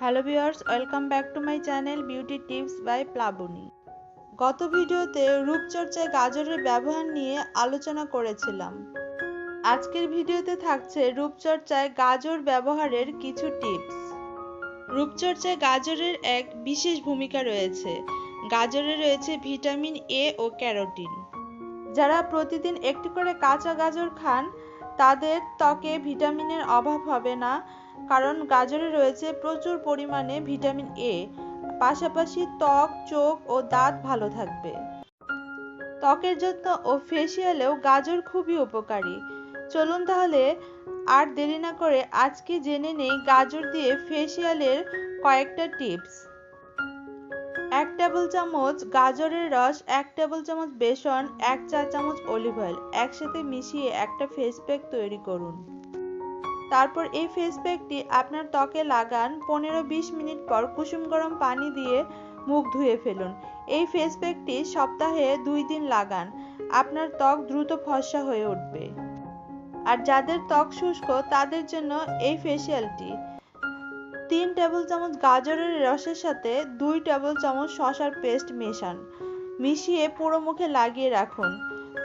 Hello viewers, welcome back to my channel beauty tips by Plabani. গত ভিডিওতে রূপচর্চায় গাজরের ব্যবহার নিয়ে আলোচনা করেছিলাম। আজকের ভিডিওতে থাকছে রূপচর্চায় গাজর ব্যবহারের কিছু টিপস। রূপচর্চায় গাজরের এক বিশেষ ভূমিকা রয়েছে। গাজরে রয়েছে ভিটামিন এ ও ক্যারোটিন। যারা প্রতিদিন একটি করে কাঁচা গাজর খান তাদের ত্বকে ভিটামিনের অভাব হবে না, কারণ গাজরে রয়েছে প্রচুর পরিমাণে ভিটামিন এ। পাশাপাশি ত্বক, চোখ ও দাঁত ভালো থাকবে। ত্বকের যত্ন ও ফেসিয়ালেও গাজর খুবই উপকারী। চলুন তাহলে আর দেরি না করে আজকে জেনে নেই গাজর দিয়ে ফেসিয়ালের কয়েকটা টিপস। 1 টেবিল চামচ গাজরের রস, 1 টেবিল চামচ বেসন, 1 চা চামচ অলিভ অয়েল একসাথে মিশিয়ে একটা ফেস প্যাক তৈরি করুন। তারপর এই ফেস প্যাকটি আপনার ত্বকে লাগান। 15-20 মিনিট পর কুসুম গরম পানি দিয়ে মুখ ধুয়ে ফেলুন। এই ফেস প্যাকটি সপ্তাহে 2 দিন লাগান। আপনার ত্বক দ্রুত ফর্সা হয়ে উঠবে। আর যাদের ত্বক শুষ্ক তাদের জন্য এই ফেসিয়ালটি। 3 টেবিল চামচ গাজরের রসের সাথে 2 টেবিল চামচ শসার পেস্ট মেশান। মিশিয়ে পুরো মুখে লাগিয়ে রাখুন।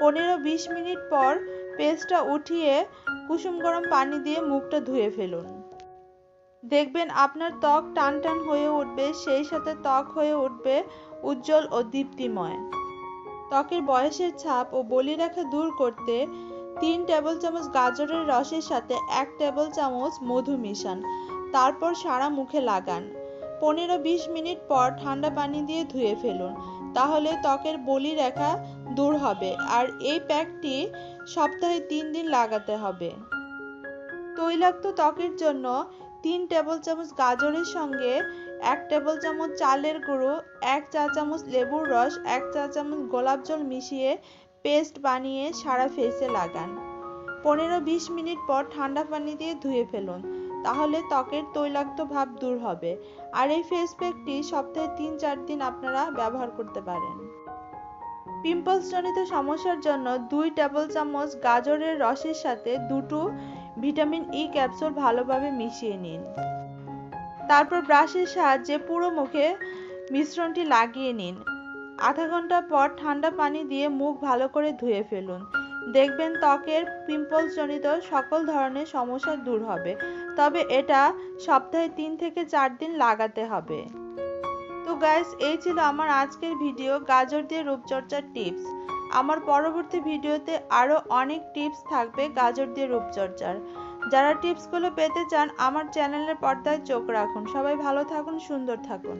15-20 মিনিট পর পেস্টটা উঠিয়ে কুসুম গরম পানি দিয়ে মুখটা ধুয়ে ফেলুন। দেখবেন আপনার ত্বক টান টান হয়ে উঠবে, সেই সাথে ত্বক হয়ে উঠবে উজ্জ্বল ও দীপ্তিময়। ত্বকের বয়সের ছাপ ও বলিরেখা দূর করতে 3 টেবিল চামচ গাজরের রসের সাথে 1 টেবিল চামচ মধু মিশান। তারপর সারা মুখে লাগান। 15-20 মিনিট পর ঠান্ডা পানি দিয়ে ধুয়ে ফেলুন। তাহলে ত্বকের বলিরেখা দূর হবে। আর এই প্যাকটি সপ্তাহে 3 দিন লাগাতে হবে। তৈলাক্ত ত্বকের জন্য 3 টেবিল চামচ গাজরের সঙ্গে 1 টেবিল চামচ চালের গুঁড়ো, 1 চা চামচ লেবুর রস, 1 চা চামচ গোলাপ জল মিশিয়ে পেস্ট বানিয়ে সারা ফেসে লাগান। 15-20 মিনিট পর ঠান্ডা পানি দিয়ে ধুয়ে ফেলুন। তাহলে ত্বকের তৈলাক্ত ভাব দূর হবে। আর এই ফেস প্যাকটি সপ্তাহে 3-4 দিন আপনারা ব্যবহার করতে পারেন। পিম্পলস জনিত সমস্যার জন্য 2 টেবিল চামচ গাজরের রসের সাথে 2টো ভিটামিন ই ক্যাপসুল ভালোভাবে মিশিয়ে নিন। তারপর ব্রাশের সাহায্যে পুরো মুখে মিশ্রণটি লাগিয়ে নিন। আধা ঘন্টা পর ঠান্ডা পানি দিয়ে মুখ ভালো করে ধুয়ে ফেলুন। দেখবেন ত্বকের পিম্পলস জনিত সকল ধরনের সমস্যা দূর হবে। তবে এটা সপ্তাহে 3 থেকে 4 দিন লাগাতে হবে। তো গাইস, এই ছিল আমার আজকের ভিডিও, গাজর দিয়ে রূপচর্চার টিপস। আমার পরবর্তী ভিডিওতে আরও অনেক টিপস থাকবে গাজর দিয়ে রূপচর্চার। যারা টিপসগুলো পেতে চান আমার চ্যানেলের পর্দায় চোখ রাখুন। সবাই ভালো থাকুন, সুন্দর থাকুন।